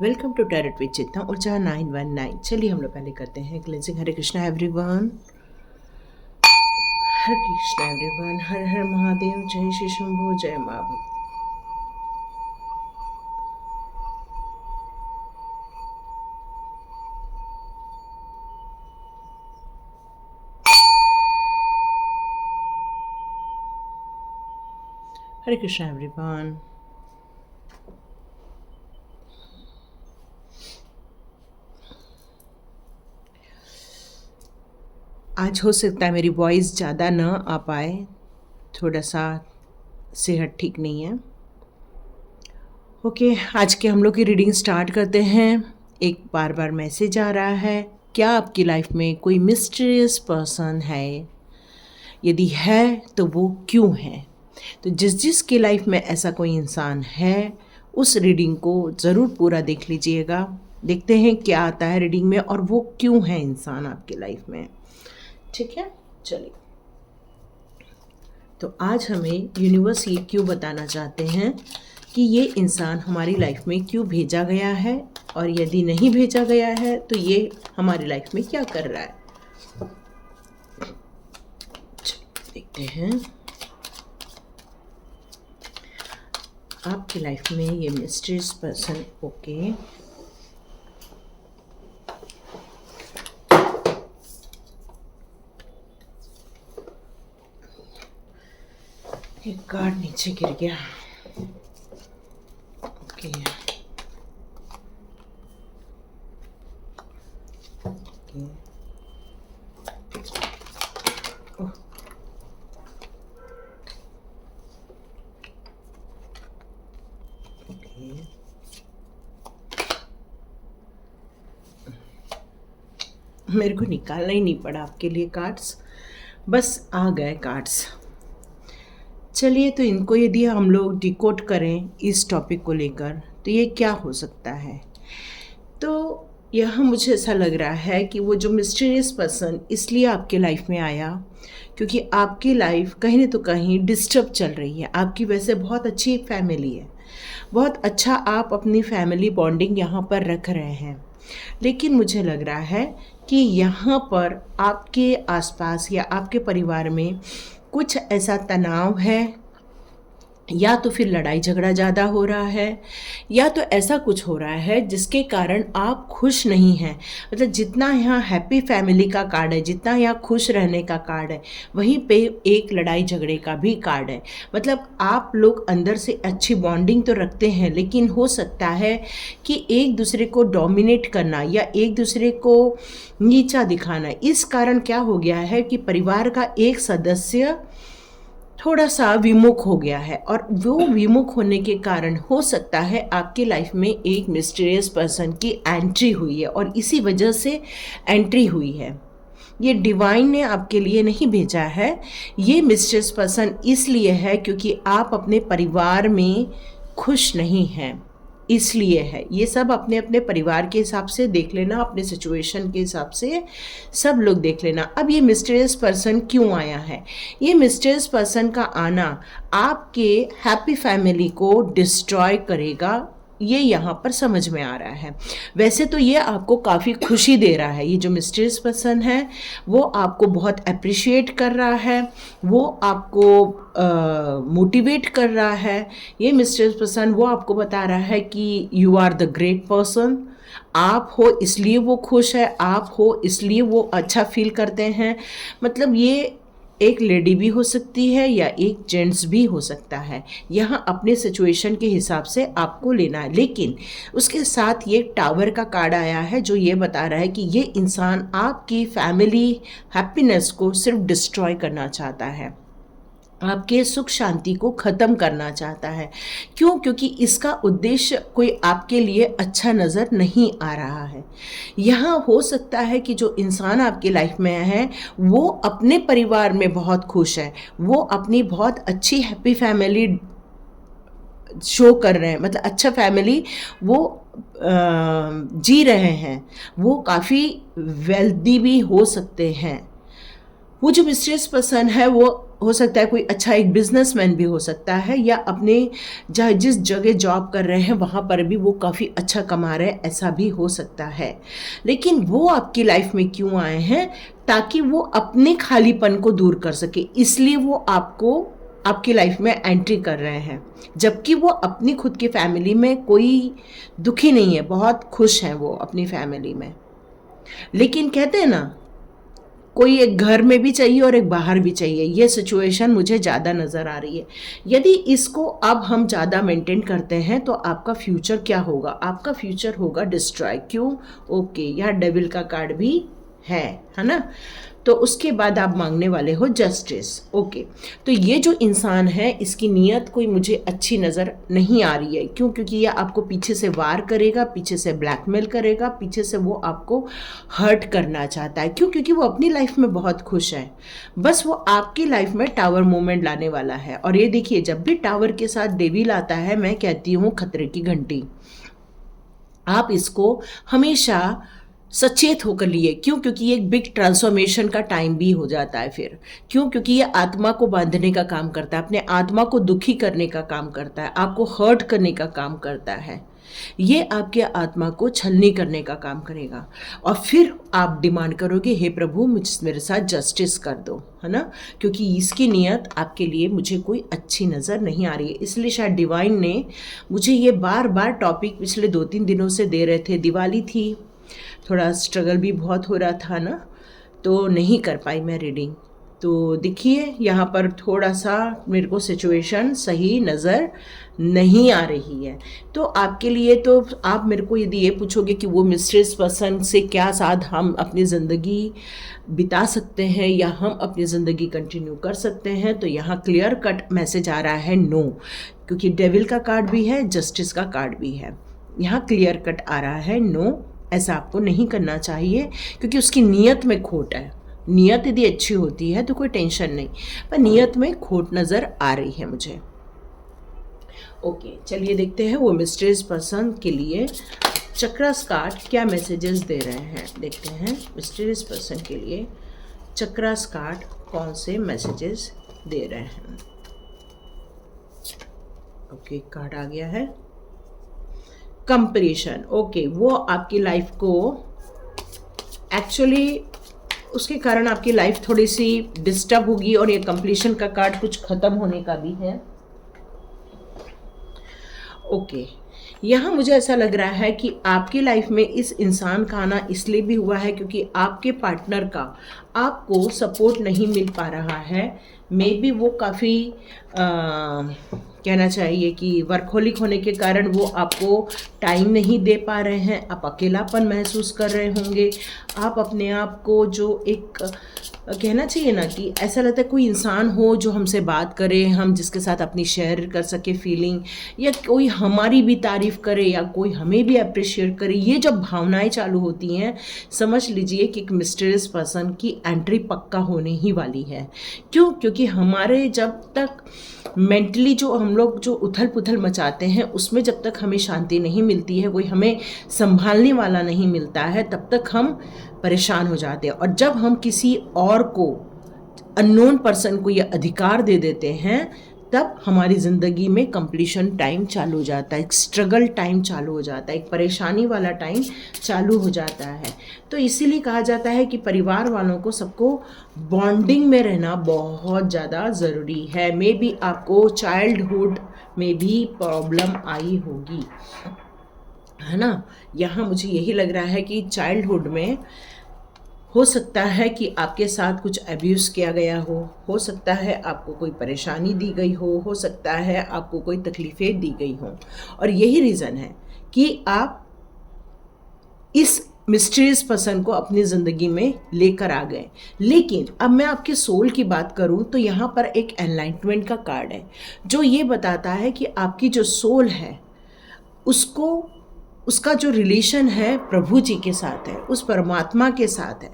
Welcome to tarot with चित्ता ऊर्जा 919। चलिए हम लोग पहले करते हैं क्लेंजिंग। हरे कृष्णा एवरीवन, हरे कृष्णा एवरीवन, हर हर महादेव, जय श्री शंभू, जय माँ भक्त। हरे कृष्णा एवरीवन। आज हो सकता है मेरी वॉइस ज़्यादा न आ पाए, थोड़ा सा सेहत ठीक नहीं है। ओके, आज के हम लोग की रीडिंग स्टार्ट करते हैं। एक बार बार मैसेज आ रहा है, क्या आपकी लाइफ में कोई मिस्टीरियस पर्सन है? यदि है तो वो क्यों है? तो जिस की लाइफ में ऐसा कोई इंसान है, उस रीडिंग को ज़रूर पूरा देख लीजिएगा। देखते हैं क्या आता है रीडिंग में और वो क्यों है इंसान आपकी लाइफ में। ठीक है, चलिए। तो आज हमें यूनिवर्स ये क्यों बताना चाहते हैं कि ये इंसान हमारी लाइफ में क्यों भेजा गया है, और यदि नहीं भेजा गया है तो ये हमारी लाइफ में क्या कर रहा है। देखते हैं आपकी लाइफ में ये मिस्टीरियस पर्सन। ओके, एक कार्ड नीचे गिर गया। ओके, ओके, ओह, ओके, मेरे को निकालना ही नहीं पड़ा आपके लिए कार्ड्स, बस आ गए कार्ड्स। चलिए, तो इनको यदि हम लोग डिकोड करें इस टॉपिक को लेकर तो ये क्या हो सकता है। तो यह मुझे ऐसा लग रहा है कि वो जो मिस्टीरियस पर्सन इसलिए आपके लाइफ में आया क्योंकि आपकी लाइफ कहीं न तो कहीं डिस्टर्ब चल रही है। आपकी वैसे बहुत अच्छी फैमिली है, बहुत अच्छा आप अपनी फैमिली बॉन्डिंग यहाँ पर रख रहे हैं, लेकिन मुझे लग रहा है कि यहाँ पर आपके आसपास या आपके परिवार में कुछ ऐसा तनाव है, या तो फिर लड़ाई झगड़ा ज़्यादा हो रहा है, या तो ऐसा कुछ हो रहा है जिसके कारण आप खुश नहीं हैं। मतलब जितना यहाँ हैप्पी फैमिली का कार्ड है, जितना यहाँ खुश रहने का कार्ड है, वहीं पे एक लड़ाई झगड़े का भी कार्ड है। मतलब आप लोग अंदर से अच्छी बॉन्डिंग तो रखते हैं, लेकिन हो सकता है कि एक दूसरे को डोमिनेट करना या एक दूसरे को नीचा दिखाना, इस कारण क्या हो गया है कि परिवार का एक सदस्य थोड़ा सा विमुख हो गया है, और वो विमुख होने के कारण हो सकता है आपकी लाइफ में एक मिस्टीरियस पर्सन की एंट्री हुई है, और इसी वजह से एंट्री हुई है। ये डिवाइन ने आपके लिए नहीं भेजा है। ये मिस्टीरियस पर्सन इसलिए है क्योंकि आप अपने परिवार में खुश नहीं हैं, इसलिए है। ये सब अपने अपने परिवार के हिसाब से देख लेना, अपने सिचुएशन के हिसाब से सब लोग देख लेना। अब ये मिस्टीरियस पर्सन क्यों आया है? ये मिस्टीरियस पर्सन का आना आपके हैप्पी फैमिली को डिस्ट्रॉय करेगा, ये यहाँ पर समझ में आ रहा है। वैसे तो ये आपको काफ़ी खुशी दे रहा है। ये जो मिस्टीरियस पर्सन है वो आपको बहुत अप्रिशिएट कर रहा है, वो आपको मोटिवेट कर रहा है। ये मिस्टीरियस पर्सन वो आपको बता रहा है कि you are the great person. आप हो इसलिए वो खुश है, आप हो इसलिए वो अच्छा फील करते हैं। मतलब ये एक लेडी भी हो सकती है या एक जेंट्स भी हो सकता है। यहाँ अपने सिचुएशन के हिसाब से आपको लेना है, लेकिन उसके साथ ये टावर का कार्ड आया है जो ये बता रहा है कि ये इंसान आपकी फैमिली हैप्पीनेस को सिर्फ डिस्ट्रॉय करना चाहता है, आपके सुख शांति को ख़त्म करना चाहता है। क्यों? क्योंकि इसका उद्देश्य कोई आपके लिए अच्छा नज़र नहीं आ रहा है। यहाँ हो सकता है कि जो इंसान आपकी लाइफ में है वो अपने परिवार में बहुत खुश है, वो अपनी बहुत अच्छी हैप्पी फैमिली शो कर रहे हैं, मतलब अच्छा फैमिली वो जी रहे हैं, वो काफ़ी वेल्दी भी हो सकते हैं। वो जो मिस्टीरियस पर्सन है वो हो सकता है कोई अच्छा एक बिजनेसमैन भी हो सकता है, या अपने जहाँ जिस जगह जॉब कर रहे हैं वहाँ पर भी वो काफ़ी अच्छा कमा रहे हैं, ऐसा भी हो सकता है। लेकिन वो आपकी लाइफ में क्यों आए हैं? ताकि वो अपने खालीपन को दूर कर सके, इसलिए वो आपको आपकी लाइफ में एंट्री कर रहे हैं। जबकि वो अपनी खुद की फैमिली में कोई दुखी नहीं है, बहुत खुश हैं वो अपनी फैमिली में। लेकिन कहते हैं ना, कोई एक घर में भी चाहिए और एक बाहर भी चाहिए। ये सिचुएशन मुझे ज़्यादा नज़र आ रही है। यदि इसको अब हम ज़्यादा मेंटेन करते हैं तो आपका फ्यूचर क्या होगा? आपका फ्यूचर होगा डिस्ट्रॉय। क्यों? ओके, यहाँ डेविल का कार्ड भी है ना? तो उसके बाद आप मांगने वाले हो जस्टिस। ओके, तो ये जो इंसान है इसकी नीयत कोई मुझे अच्छी नज़र नहीं आ रही है। क्यों? क्योंकि ये आपको पीछे से वार करेगा, पीछे से ब्लैकमेल करेगा, पीछे से वो आपको हर्ट करना चाहता है। क्यों? क्योंकि वो अपनी लाइफ में बहुत खुश है। बस वो आपकी लाइफ में टावर मूवमेंट लाने वाला है। और ये देखिए, जब भी टावर के साथ डेविल आता है, मैं कहती हूँ खतरे की घंटी। आप इसको हमेशा सचेत होकर लिए। क्यों? क्योंकि ये एक बिग ट्रांसफॉर्मेशन का टाइम भी हो जाता है फिर। क्यों? क्योंकि ये आत्मा को बांधने का काम करता है, अपने आत्मा को दुखी करने का काम करता है, आपको हर्ट करने का काम करता है। ये आपके आत्मा को छलनी करने का काम करेगा। और फिर आप डिमांड करोगे, हे प्रभु मेरे साथ जस्टिस कर दो, है ना? क्योंकि इसकी नीयत आपके लिए मुझे कोई अच्छी नज़र नहीं आ रही है। इसलिए शायद डिवाइन ने मुझे ये बार बार टॉपिक पिछले 2-3 दिनों से दे रहे थे। दिवाली थी, थोड़ा स्ट्रगल भी बहुत हो रहा था ना, तो नहीं कर पाई मैं रीडिंग। तो देखिए, यहाँ पर थोड़ा सा मेरे को सिचुएशन सही नज़र नहीं आ रही है। तो आपके लिए तो आप मेरे को यदि ये पूछोगे कि वो मिस्ट्रेस पर्सन से क्या साथ हम अपनी ज़िंदगी बिता सकते हैं या हम अपनी ज़िंदगी कंटिन्यू कर सकते हैं, तो यहाँ क्लियर कट मैसेज आ रहा है नो। क्योंकि डेविल का कार्ड भी है, जस्टिस का कार्ड भी है। यहाँ क्लियर कट आ रहा है नो, ऐसा आपको नहीं करना चाहिए। क्योंकि उसकी नीयत में खोट है। नीयत यदि अच्छी होती है तो कोई टेंशन नहीं, पर नीयत में खोट नज़र आ रही है मुझे। ओके, चलिए देखते हैं वो मिस्टीरियस पर्सन के लिए चक्रस कार्ड क्या मैसेजेस दे रहे हैं। देखते हैं मिस्टीरियस पर्सन के लिए चक्रस कार्ड कौन से मैसेजेस दे रहे हैं। ओके, कार्ड आ गया है कंप्लीशन। ओके, वो आपकी लाइफ को एक्चुअली उसके कारण आपकी लाइफ थोड़ी सी डिस्टर्ब होगी। और ये कंप्लीशन का कार्ड कुछ ख़त्म होने का भी है। ओके, यहाँ मुझे ऐसा लग रहा है कि आपकी लाइफ में इस इंसान का आना इसलिए भी हुआ है क्योंकि आपके पार्टनर का आपको सपोर्ट नहीं मिल पा रहा है। मे बी वो काफ़ी कहना चाहिए कि वर्कहोलिक होने के कारण वो आपको टाइम नहीं दे पा रहे हैं। आप अकेलापन महसूस कर रहे होंगे। आप अपने आप को जो एक कहना चाहिए ना कि ऐसा लगता है कोई इंसान हो जो हमसे बात करे, हम जिसके साथ अपनी शेयर कर सके फीलिंग, या कोई हमारी भी तारीफ़ करे या कोई हमें भी अप्रिशिएट करे। ये जब भावनाएं चालू होती हैं, समझ लीजिए कि एक मिस्टीरियस पर्सन की एंट्री पक्का होने ही वाली है। क्यों? क्योंकि हमारे जब तक मेंटली जो हम लोग जो उथल पुथल मचाते हैं उसमें जब तक हमें शांति नहीं मिलती है, कोई हमें संभालने वाला नहीं मिलता है, तब तक हम परेशान हो जाते हैं। और जब हम किसी और को, अननोन पर्सन को ये अधिकार दे देते हैं, तब हमारी ज़िंदगी में कंप्लीशन टाइम चालू हो जाता है, एक स्ट्रगल टाइम चालू हो जाता है, एक परेशानी वाला टाइम चालू हो जाता है। तो इसीलिए कहा जाता है कि परिवार वालों को सबको बॉन्डिंग में रहना बहुत ज़्यादा ज़रूरी है। मे बी आपको चाइल्डहुड में भी प्रॉब्लम आई होगी, है ना? यहाँ मुझे यही लग रहा है कि चाइल्डहुड में हो सकता है कि आपके साथ कुछ अब्यूज़ किया गया हो सकता है आपको कोई परेशानी दी गई हो सकता है आपको कोई तकलीफ़ें दी गई हों। और यही रीज़न है कि आप इस मिस्टीरियस पर्सन को अपनी ज़िंदगी में लेकर आ गए। लेकिन अब मैं आपके सोल की बात करूं तो यहाँ पर एक एनलाइटमेंट का कार्ड है जो ये बताता है कि आपकी जो सोल है उसका जो रिलेशन है प्रभु जी के साथ है, उस परमात्मा के साथ है।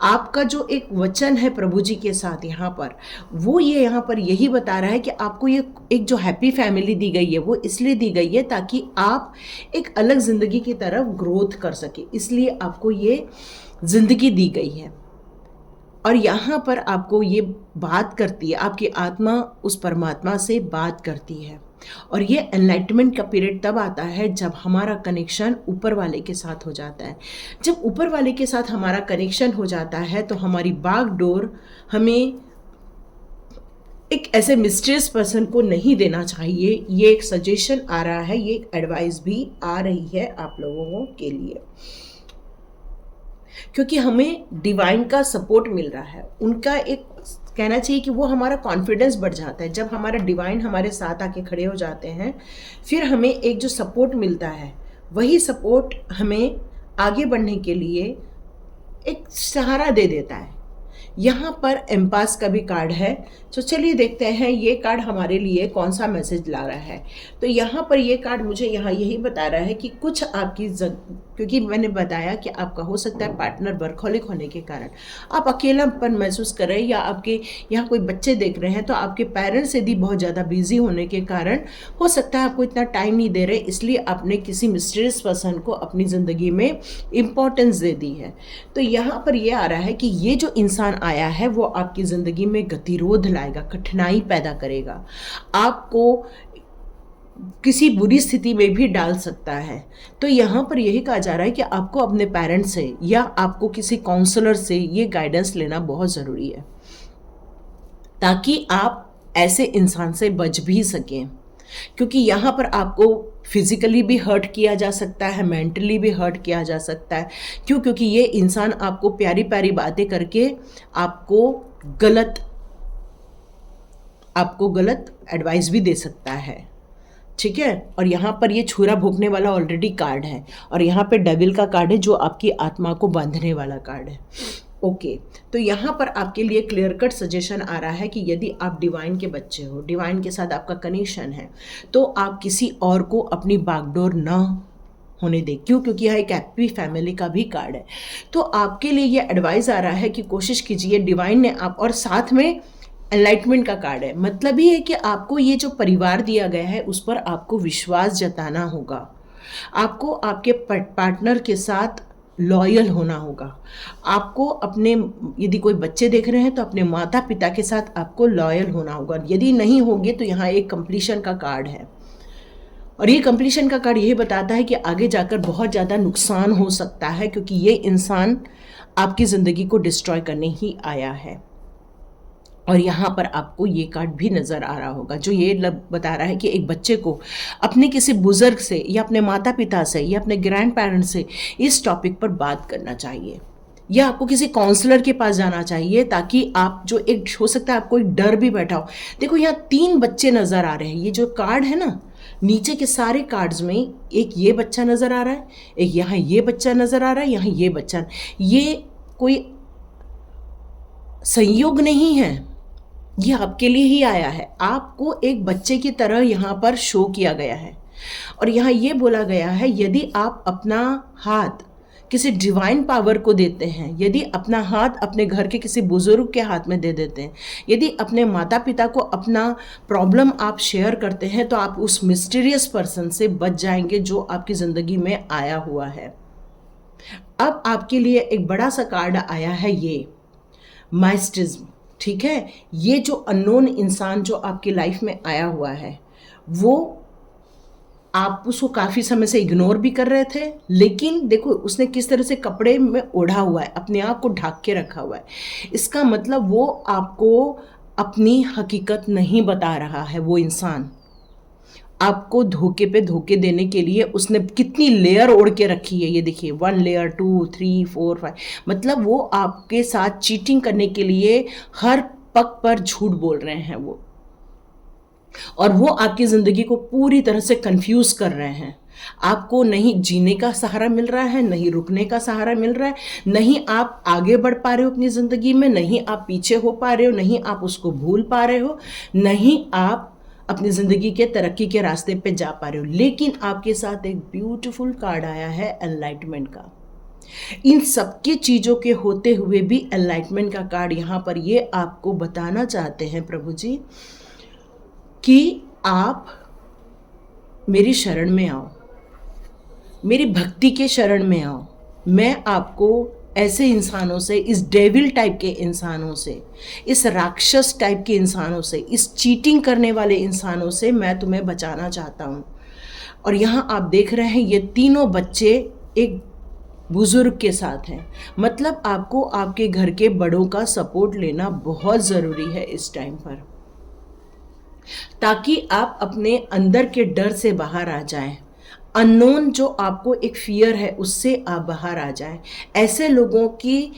आपका जो एक वचन है प्रभु जी के साथ यहाँ पर, वो ये यहाँ पर यही बता रहा है कि आपको ये एक जो हैप्पी फैमिली दी गई है वो इसलिए दी गई है ताकि आप एक अलग ज़िंदगी की तरफ ग्रोथ कर सके, इसलिए आपको ये ज़िंदगी दी गई है। और यहाँ पर आपको ये बात करती है, आपकी आत्मा उस परमात्मा से बात करती है। और ये एनलाइटमेंट का पीरियड तब आता है जब हमारा कनेक्शन ऊपर वाले के साथ हो जाता है। जब ऊपर वाले के साथ हमारा कनेक्शन हो जाता है तो हमारी बागडोर हमें एक ऐसे मिस्टीरियस पर्सन को नहीं देना चाहिए। ये एक सजेशन आ रहा है, ये एक एडवाइस भी आ रही है आप लोगों के लिए, क्योंकि हमें डिवाइन का सपोर्ट मिल रहा है। उनका एक कहना चाहिए कि वो हमारा कॉन्फिडेंस बढ़ जाता है जब हमारा डिवाइन हमारे साथ आके खड़े हो जाते हैं। फिर हमें एक जो सपोर्ट मिलता है, वही सपोर्ट हमें आगे बढ़ने के लिए एक सहारा दे देता है। यहाँ पर एम्पास का भी कार्ड है, तो चलिए देखते हैं ये कार्ड हमारे लिए कौन सा मैसेज ला रहा है। तो यहाँ पर ये कार्ड मुझे यहाँ यही बता रहा है कि कुछ आपकी क्योंकि मैंने बताया कि आपका हो सकता है पार्टनर वर्कहोलिक होने के कारण आप अकेलापन महसूस कर रहे हैं, या आपके यहाँ कोई बच्चे देख रहे हैं तो आपके पेरेंट्स यदि बहुत ज़्यादा बिजी होने के कारण हो सकता है आपको इतना टाइम नहीं दे रहे, इसलिए आपने किसी मिस्टीरियस पर्सन को अपनी ज़िंदगी में इम्पोर्टेंस दे दी है। तो यहाँ पर ये आ रहा है कि ये जो इंसान आया है वो आपकी ज़िंदगी में गतिरोध लाएगा, कठिनाई पैदा करेगा, आपको किसी बुरी स्थिति में भी डाल सकता है। तो यहाँ पर यही कहा जा रहा है कि आपको अपने पेरेंट्स से या आपको किसी काउंसलर से ये गाइडेंस लेना बहुत ज़रूरी है, ताकि आप ऐसे इंसान से बच भी सकें। क्योंकि यहाँ पर आपको फिजिकली भी हर्ट किया जा सकता है, मेंटली भी हर्ट किया जा सकता है। क्यों? क्योंकि ये इंसान आपको प्यारी प्यारी बातें करके आपको गलत एडवाइस भी दे सकता है, ठीक है। और यहाँ पर ये छुरा भोंकने वाला ऑलरेडी कार्ड है, और यहाँ पे डेविल का कार्ड है जो आपकी आत्मा को बांधने वाला कार्ड है। ओके, तो यहाँ पर आपके लिए क्लियर कट सजेशन आ रहा है कि यदि आप डिवाइन के बच्चे हो, डिवाइन के साथ आपका कनेक्शन है, तो आप किसी और को अपनी बागडोर ना होने दें। क्यों? क्योंकि यह एक हैप्पी फैमिली का भी कार्ड है। तो आपके लिए ये एडवाइस आ रहा है कि कोशिश कीजिए, डिवाइन ने आप, और साथ में एनलाइटमेंट का कार्ड है, मतलब ये है कि आपको ये जो परिवार दिया गया है उस पर आपको विश्वास जताना होगा। आपको आपके पार्टनर के साथ लॉयल होना होगा। आपको अपने, यदि कोई बच्चे देख रहे हैं तो अपने माता पिता के साथ आपको लॉयल होना होगा। यदि नहीं होंगे तो यहाँ एक कंप्लीशन का कार्ड है, और ये कंप्लीशन का कार्ड यही बताता है कि आगे जाकर बहुत ज़्यादा नुकसान हो सकता है, क्योंकि ये इंसान आपकी ज़िंदगी को डिस्ट्रॉय करने ही आया है। और यहाँ पर आपको ये कार्ड भी नज़र आ रहा होगा जो ये बता रहा है कि एक बच्चे को अपने किसी बुज़ुर्ग से या अपने माता पिता से या अपने ग्रैंड पेरेंट्स से इस टॉपिक पर बात करना चाहिए, या आपको किसी काउंसलर के पास जाना चाहिए, ताकि आप जो एक हो सकता है आपको एक डर भी बैठा हो। देखो यहाँ 3 बच्चे नज़र आ रहे हैं। ये जो कार्ड है ना, नीचे के सारे कार्ड्स में एक ये बच्चा नज़र आ रहा है, एक यहाँ ये बच्चा नज़र आ रहा है, यहाँ ये बच्चा। ये कोई संयोग नहीं है, ये आपके लिए ही आया है। आपको एक बच्चे की तरह यहाँ पर शो किया गया है, और यहाँ ये बोला गया है यदि आप अपना हाथ किसी डिवाइन पावर को देते हैं, यदि अपना हाथ अपने घर के किसी बुजुर्ग के हाथ में दे देते हैं, यदि अपने माता पिता को अपना प्रॉब्लम आप शेयर करते हैं, तो आप उस मिस्टीरियस पर्सन से बच जाएंगे जो आपकी ज़िंदगी में आया हुआ है। अब आपके लिए एक बड़ा सा कार्ड आया है, ये माइस्टिज्म, ठीक है। ये जो अननोन इंसान जो आपकी लाइफ में आया हुआ है, वो आप उसको काफ़ी समय से इग्नोर भी कर रहे थे, लेकिन देखो उसने किस तरह से कपड़े में ओढ़ा हुआ है, अपने आप को ढक के रखा हुआ है। इसका मतलब वो आपको अपनी हकीकत नहीं बता रहा है। वो इंसान आपको धोखे पे धोखे देने के लिए उसने कितनी लेयर ओढ़ के रखी है, ये देखिए 1 लेयर 2 3 4 5, मतलब वो आपके साथ चीटिंग करने के लिए हर पग पर झूठ बोल रहे हैं वो, और वो आपकी ज़िंदगी को पूरी तरह से कंफ्यूज कर रहे हैं। आपको नहीं जीने का सहारा मिल रहा है, नहीं रुकने का सहारा मिल रहा है, नहीं आप आगे बढ़ पा रहे हो अपनी ज़िंदगी में, नहीं आप पीछे हो पा रहे हो, नहीं आप उसको भूल पा रहे हो, नहीं आप अपनी ज़िंदगी के तरक्की के रास्ते पे जा पा रहे हो। लेकिन आपके साथ एक ब्यूटीफुल कार्ड आया है एनलाइटमेंट का। इन सबके चीज़ों के होते हुए भी एनलाइटमेंट का कार्ड यहाँ पर ये आपको बताना चाहते हैं प्रभु जी कि आप मेरी शरण में आओ, मेरी भक्ति के शरण में आओ, मैं आपको ऐसे इंसानों से, इस डेविल टाइप के इंसानों से, इस राक्षस टाइप के इंसानों से, इस चीटिंग करने वाले इंसानों से मैं तुम्हें बचाना चाहता हूँ। और यहाँ आप देख रहे हैं ये तीनों बच्चे एक बुजुर्ग के साथ हैं। मतलब आपको आपके घर के बड़ों का सपोर्ट लेना बहुत ज़रूरी है इस टाइम पर, ताकि आप अपने अंदर के डर से बाहर आ जाएं। अननोन जो आपको एक फियर है उससे आप बाहर आ जाएं। ऐसे लोगों की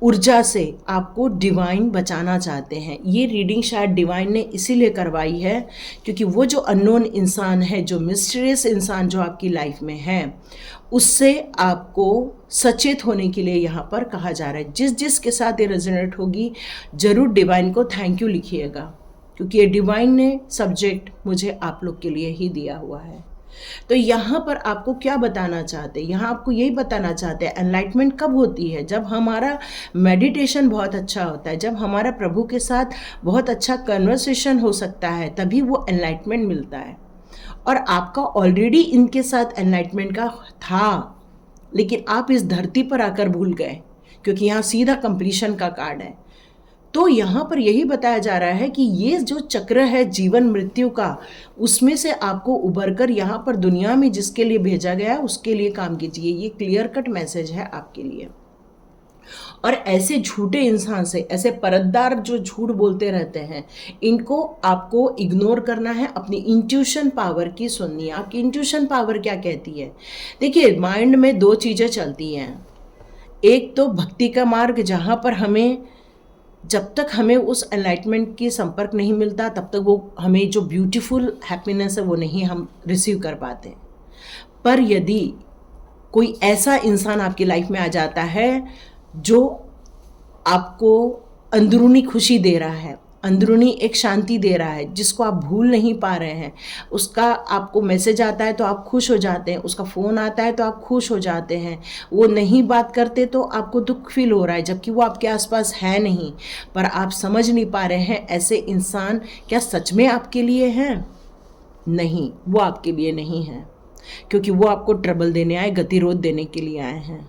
ऊर्जा से आपको डिवाइन बचाना चाहते हैं। ये रीडिंग शायद डिवाइन ने इसीलिए करवाई है क्योंकि वो जो अननोन इंसान है, जो मिस्टीरियस इंसान जो आपकी लाइफ में है, उससे आपको सचेत होने के लिए यहाँ पर कहा जा रहा है। जिस जिस के साथ ये रेजोनेट होगी ज़रूर डिवाइन को थैंक यू लिखिएगा, क्योंकि ये डिवाइन ने सब्जेक्ट मुझे आप लोग के लिए ही दिया हुआ है। तो यहाँ पर आपको क्या बताना चाहते हैं? यहाँ आपको यही बताना चाहते हैं एनलाइटमेंट कब होती है? जब हमारा मेडिटेशन बहुत अच्छा होता है, जब हमारा प्रभु के साथ बहुत अच्छा कन्वर्सेशन हो सकता है, तभी वो एनलाइटमेंट मिलता है। और आपका ऑलरेडी इनके साथ एनलाइटमेंट का था, लेकिन आप इस धरती पर आकर भूल गए, क्योंकि यहाँ सीधा कंप्लीशन का कार्ड है। तो यहाँ पर यही बताया जा रहा है कि ये जो चक्र है जीवन मृत्यु का, उसमें से आपको उबर कर यहाँ पर दुनिया में जिसके लिए भेजा गया है उसके लिए काम कीजिए। ये क्लियर कट मैसेज है आपके लिए। और ऐसे झूठे इंसान से, ऐसे परतदार जो झूठ बोलते रहते हैं, इनको आपको इग्नोर करना है। अपनी इंट्यूशन पावर की सुननी है। आपकी इंट्यूशन पावर क्या कहती है? देखिए, माइंड में दो चीज़ें चलती हैं। एक तो भक्ति का मार्ग, जहाँ पर हमें, जब तक हमें उस एनलाइटमेंट की संपर्क नहीं मिलता तब तक वो हमें जो ब्यूटीफुल हैप्पीनेस है वो नहीं हम रिसीव कर पाते। पर यदि कोई ऐसा इंसान आपकी लाइफ में आ जाता है जो आपको अंदरूनी खुशी दे रहा है, अंदरूनी एक शांति दे रहा है, जिसको आप भूल नहीं पा रहे हैं, उसका आपको मैसेज आता है तो आप खुश हो जाते हैं, उसका फ़ोन आता है तो आप खुश हो जाते हैं, वो नहीं बात करते तो आपको दुख फील हो रहा है, जबकि वो आपके आसपास है नहीं, पर आप समझ नहीं पा रहे हैं ऐसे इंसान क्या सच में आपके लिए हैं? नहीं, वो आपके लिए नहीं है, क्योंकि वो आपको ट्रबल देने आए, गतिरोध देने के लिए आए हैं।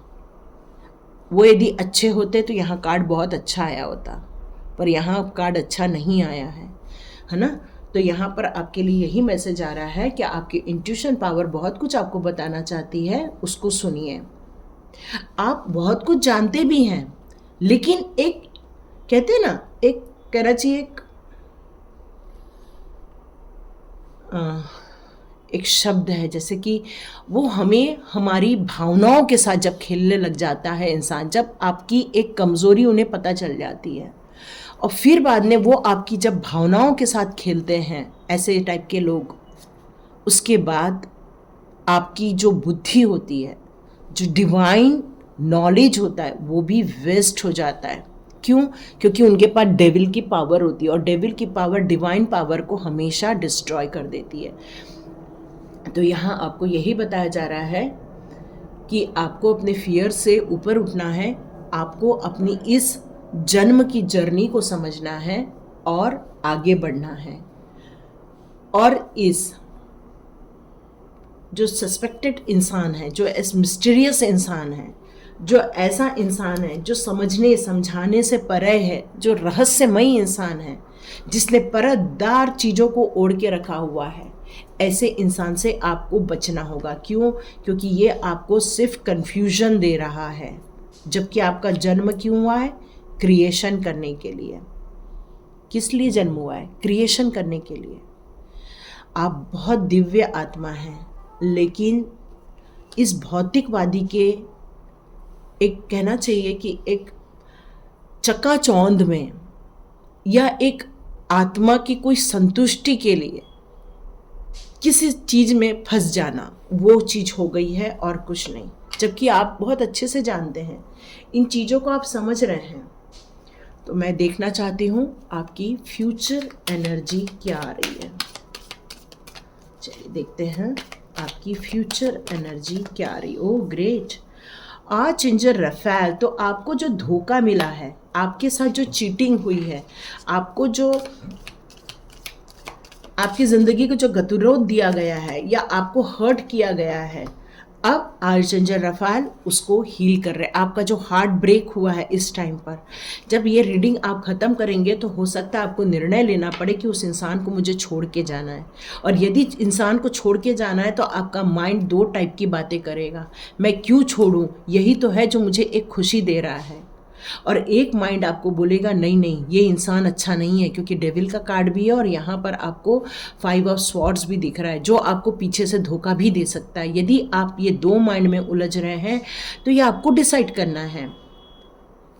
वो यदि अच्छे होते तो यहाँ कार्ड बहुत अच्छा आया होता, पर यहाँ कार्ड अच्छा नहीं आया है ना। तो यहाँ पर आपके लिए यही मैसेज आ रहा है कि आपकी इंट्यूशन पावर बहुत कुछ आपको बताना चाहती है, उसको सुनिए। आप बहुत कुछ जानते भी हैं, लेकिन एक कहते हैं ना, एक कहना चाहिए, एक शब्द है जैसे कि वो हमें हमारी भावनाओं के साथ जब खेलने लग जाता है इंसान, जब आपकी एक कमज़ोरी उन्हें पता चल जाती है और फिर बाद में वो आपकी जब भावनाओं के साथ खेलते हैं, ऐसे टाइप के लोग, उसके बाद आपकी जो बुद्धि होती है, जो डिवाइन नॉलेज होता है, वो भी वेस्ट हो जाता है। क्यों? क्योंकि उनके पास डेविल की पावर होती है और डेविल की पावर डिवाइन पावर को हमेशा डिस्ट्रॉय कर देती है। तो यहाँ आपको यही बताया जा रहा है कि आपको अपने फियर से ऊपर उठना है, आपको अपनी इस जन्म की जर्नी को समझना है और आगे बढ़ना है। और इस जो सस्पेक्टेड इंसान है, जो इस मिस्टीरियस इंसान है, जो ऐसा इंसान है जो समझने समझाने से परे है, जो रहस्यमयी इंसान है, जिसने परतदार चीज़ों को ओढ़ के रखा हुआ है, ऐसे इंसान से आपको बचना होगा। क्यों? क्योंकि ये आपको सिर्फ कन्फ्यूजन दे रहा है, जबकि आपका जन्म क्यों हुआ है? क्रिएशन करने के लिए। किस लिए जन्म हुआ है? क्रिएशन करने के लिए। आप बहुत दिव्य आत्मा हैं, लेकिन इस भौतिकवादी के एक कहना चाहिए कि एक चकाचौंध में या एक आत्मा की कोई संतुष्टि के लिए किसी चीज़ में फंस जाना, वो चीज़ हो गई है और कुछ नहीं। जबकि आप बहुत अच्छे से जानते हैं, इन चीज़ों को आप समझ रहे हैं। तो मैं देखना चाहती हूँ आपकी फ्यूचर एनर्जी क्या आ रही है। चलिए देखते हैं आपकी फ्यूचर एनर्जी क्या आ रही है। Oh great, archangel Raphael. तो आपको जो धोखा मिला है, आपके साथ जो चीटिंग हुई है, आपको जो आपकी ज़िंदगी को जो गतिरोध दिया गया है या आपको हर्ट किया गया है, अब आर्चेंजल रफाल उसको हील कर रहे हैं। आपका जो हार्ट ब्रेक हुआ है इस टाइम पर, जब ये रीडिंग आप ख़त्म करेंगे तो हो सकता है आपको निर्णय लेना पड़े कि उस इंसान को मुझे छोड़ के जाना है। और यदि इंसान को छोड़ के जाना है तो आपका माइंड दो टाइप की बातें करेगा, मैं क्यों छोड़ूं, यही तो है जो मुझे एक खुशी दे रहा है। और एक माइंड आपको बोलेगा नहीं नहीं, ये इंसान अच्छा नहीं है, क्योंकि डेविल का कार्ड भी है और यहाँ पर आपको 5 ऑफ स्वॉर्ड्स भी दिख रहा है, जो आपको पीछे से धोखा भी दे सकता है। यदि आप ये दो माइंड में उलझ रहे हैं तो ये आपको डिसाइड करना है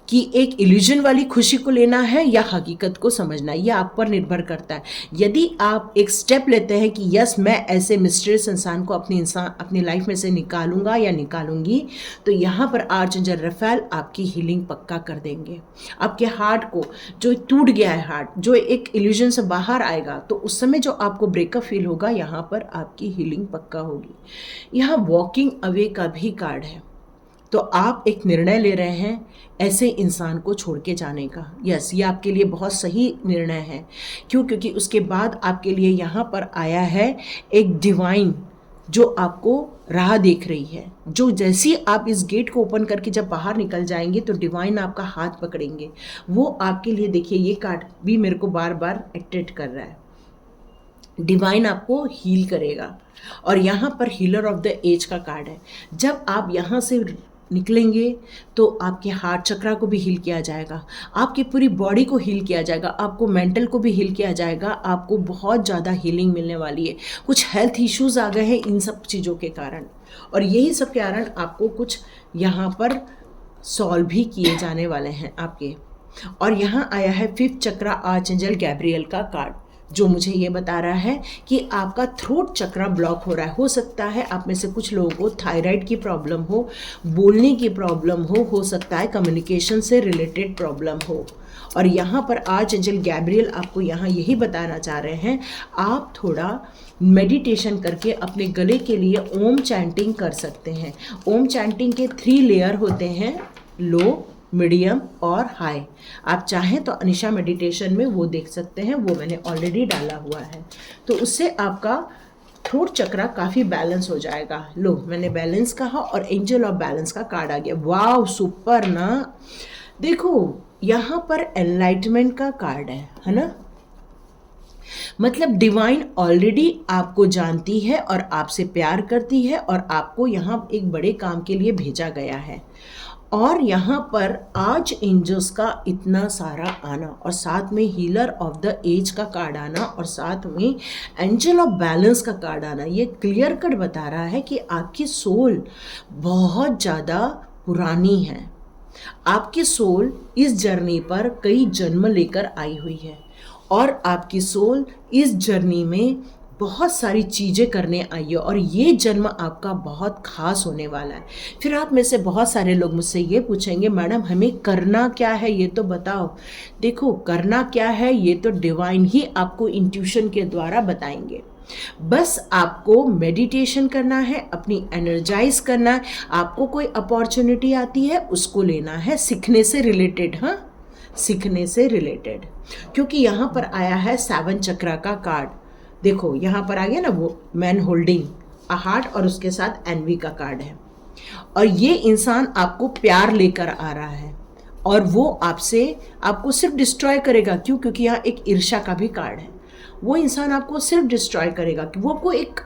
कि एक इल्यूजन वाली खुशी को लेना है या हकीकत को समझना है। यह आप पर निर्भर करता है। यदि आप एक स्टेप लेते हैं कि यस मैं ऐसे मिस्टीरियस इंसान को अपनी लाइफ में से निकालूंगा या निकालूंगी, तो यहाँ पर आर्चेंजल रफाल आपकी हीलिंग पक्का कर देंगे। आपके हार्ट को जो टूट गया है, हार्ट जो एक इल्यूजन से बाहर आएगा, तो उस समय जो आपको ब्रेकअप फील होगा, यहाँ पर आपकी हीलिंग पक्का होगी। यहाँ वॉकिंग अवे का भी कार्ड है। तो आप एक निर्णय ले रहे हैं ऐसे इंसान को छोड़ के जाने का। यस, ये आपके लिए बहुत सही निर्णय है। क्यों? क्योंकि उसके बाद आपके लिए यहाँ पर आया है एक डिवाइन जो आपको राह देख रही है। जो जैसी आप इस गेट को ओपन करके जब बाहर निकल जाएंगे तो डिवाइन आपका हाथ पकड़ेंगे। वो आपके लिए, देखिए ये कार्ड भी मेरे को बार बार अट्रैक्ट कर रहा है, डिवाइन आपको हील करेगा। और यहाँ पर हीलर ऑफ द एज का कार्ड है। जब आप यहाँ से निकलेंगे तो आपके हार्ट चक्रा को भी हील किया जाएगा, आपकी पूरी बॉडी को हील किया जाएगा, आपको मेंटल को भी हील किया जाएगा। आपको बहुत ज़्यादा हीलिंग मिलने वाली है। कुछ हेल्थ इश्यूज आ गए हैं इन सब चीज़ों के कारण, और यही सब कारण आपको कुछ यहाँ पर सॉल्व भी किए जाने वाले हैं आपके। और यहाँ आया है 5th चक्रा आर्चेंजल गैब्रियल का कार्ड, जो मुझे ये बता रहा है कि आपका थ्रोट चक्रा ब्लॉक हो रहा है। हो सकता है आप में से कुछ लोगों को थायराइड की प्रॉब्लम हो, बोलने की प्रॉब्लम हो सकता है कम्युनिकेशन से रिलेटेड प्रॉब्लम हो। और यहाँ पर आर्चेंजल गैब्रियल आपको यहाँ यही बताना चाह रहे हैं, आप थोड़ा मेडिटेशन करके अपने गले के लिए ओम चैंटिंग कर सकते हैं। ओम चैंटिंग के 3 लेयर होते हैं, लो, मीडियम और हाई। आप चाहें तो अनिशा मेडिटेशन में वो देख सकते हैं, वो मैंने ऑलरेडी डाला हुआ है। तो उससे आपका थ्रोट चक्रा काफ़ी बैलेंस हो जाएगा। लो, मैंने बैलेंस कहा और एंजल ऑफ बैलेंस का कार्ड आ गया। वाव, सुपर ना। देखो यहाँ पर एनलाइटमेंट का कार्ड है ना। मतलब डिवाइन ऑलरेडी आपको जानती है और आपसे प्यार करती है और आपको यहाँ एक बड़े काम के लिए भेजा गया है। और यहाँ पर आज एंजल्स का इतना सारा आना और साथ में हीलर ऑफ द एज का कार्ड आना और साथ में एंजल ऑफ बैलेंस का कार्ड आना, ये क्लियर कट बता रहा है कि आपकी सोल बहुत ज़्यादा पुरानी है। आपकी सोल इस जर्नी पर कई जन्म लेकर आई हुई है और आपकी सोल इस जर्नी में बहुत सारी चीज़ें करने आई है और ये जन्म आपका बहुत खास होने वाला है। फिर आप में से बहुत सारे लोग मुझसे ये पूछेंगे, मैडम हमें करना क्या है ये तो बताओ। देखो, करना क्या है ये तो डिवाइन ही आपको इंट्यूशन के द्वारा बताएंगे। बस आपको मेडिटेशन करना है, अपनी एनर्जाइज करना है। आपको कोई अपॉर्चुनिटी आती है उसको लेना है, सीखने से रिलेटेड। हाँ, सीखने से रिलेटेड, क्योंकि यहाँ पर आया है 7 चक्रा का कार्ड। देखो यहाँ पर आ गया ना, वो मैन होल्डिंग अ हार्ट और उसके साथ एनवी का कार्ड है। और ये इंसान आपको प्यार लेकर आ रहा है और वो आपको सिर्फ डिस्ट्रॉय करेगा। क्यों? क्योंकि यहाँ एक ईर्ष्या का भी कार्ड है। वो इंसान आपको सिर्फ डिस्ट्रॉय करेगा कि वो आपको एक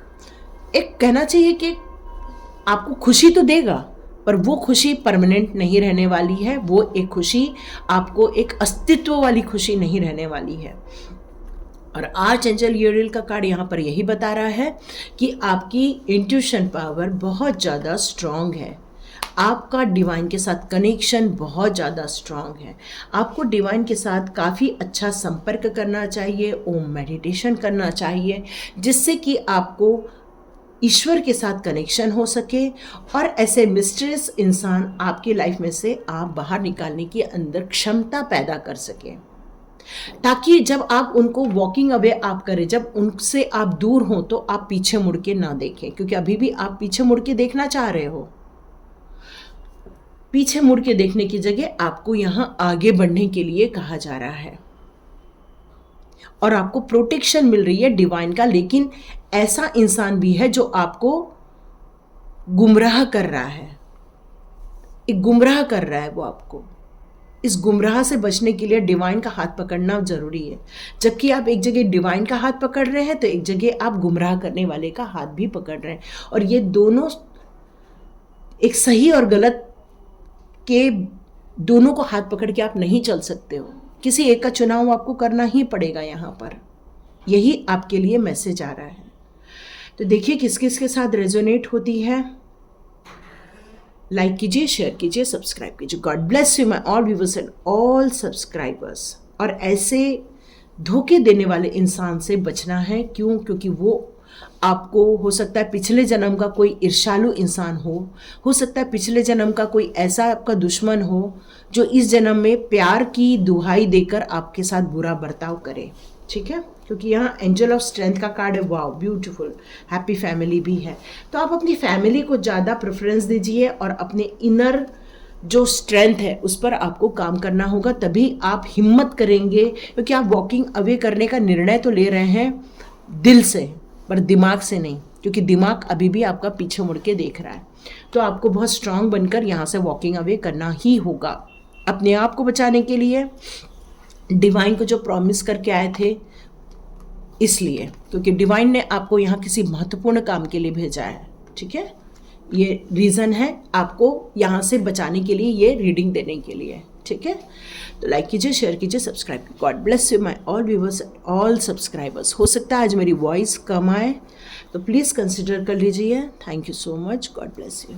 कहना चाहिए कि आपको खुशी तो देगा, पर वो खुशी परमानेंट नहीं रहने वाली है। वो एक खुशी आपको एक अस्तित्व वाली खुशी नहीं रहने वाली है। और आर्चेंजल यूरियल का कार्ड यहाँ पर यही बता रहा है कि आपकी इंट्यूशन पावर बहुत ज़्यादा स्ट्रॉन्ग है। आपका डिवाइन के साथ कनेक्शन बहुत ज़्यादा स्ट्रॉन्ग है। आपको डिवाइन के साथ काफ़ी अच्छा संपर्क करना चाहिए, ओम मेडिटेशन करना चाहिए, जिससे कि आपको ईश्वर के साथ कनेक्शन हो सके और ऐसे मिस्टीरियस इंसान आपकी लाइफ में से आप बाहर निकालने की अंदर क्षमता पैदा कर सकें, ताकि जब आप उनको वॉकिंग अवे आप करें, जब उनसे आप दूर हों तो आप पीछे मुड़ के ना देखें, क्योंकि अभी भी आप पीछे मुड़ के देखना चाह रहे हो। पीछे मुड़ के देखने की जगह आपको यहाँ आगे बढ़ने के लिए कहा जा रहा है और आपको प्रोटेक्शन मिल रही है डिवाइन का। लेकिन ऐसा इंसान भी है जो आपको गुमराह कर रहा है, एक गुमराह कर रहा है वो आपको। इस गुमराह से बचने के लिए डिवाइन का हाथ पकड़ना ज़रूरी है। जबकि आप एक जगह डिवाइन का हाथ पकड़ रहे हैं तो एक जगह आप गुमराह करने वाले का हाथ भी पकड़ रहे हैं, और ये दोनों एक सही और गलत के दोनों को हाथ पकड़ के आप नहीं चल सकते हो। किसी एक का चुनाव आपको करना ही पड़ेगा। यहाँ पर यही आपके लिए मैसेज आ रहा है। तो देखिए किस किस के साथ रेजोनेट होती है। लाइक कीजिए, शेयर कीजिए, सब्सक्राइब कीजिए। God bless you my all viewers and all subscribers. और ऐसे धोखे देने वाले इंसान से बचना है। क्यों? क्योंकि वो आपको, हो सकता है पिछले जन्म का कोई ईर्ष्यालु इंसान हो सकता है पिछले जन्म का कोई ऐसा आपका दुश्मन हो जो इस जन्म में प्यार की दुहाई देकर आपके साथ बुरा बर्ताव करे। ठीक है, क्योंकि यहाँ एंजल ऑफ स्ट्रेंथ का कार्ड है। Wow, beautiful. हैप्पी फैमिली भी है। तो आप अपनी फैमिली को ज़्यादा प्रेफरेंस दीजिए और अपने इनर जो स्ट्रेंथ है उस पर आपको काम करना होगा, तभी आप हिम्मत करेंगे। क्योंकि आप वॉकिंग अवे करने का निर्णय तो ले रहे हैं दिल से, पर दिमाग से नहीं, क्योंकि दिमाग अभी भी आपका पीछे मुड़ के देख रहा है। तो आपको बहुत स्ट्रांग बनकर यहाँ से वॉकिंग अवे करना ही होगा अपने आप को बचाने के लिए, डिवाइन को जो प्रॉमिस करके आए थे इसलिए, क्योंकि डिवाइन ने आपको यहाँ किसी महत्वपूर्ण काम के लिए भेजा है। ठीक है, ये रीज़न है आपको यहाँ से बचाने के लिए, ये रीडिंग देने के लिए। ठीक है, तो लाइक कीजिए, शेयर कीजिए, सब्सक्राइब कीजिए। God bless you my all viewers, all subscribers. हो सकता है आज मेरी वॉइस कम आए तो प्लीज़ कंसिडर कर लीजिए। Thank you so much. God bless you.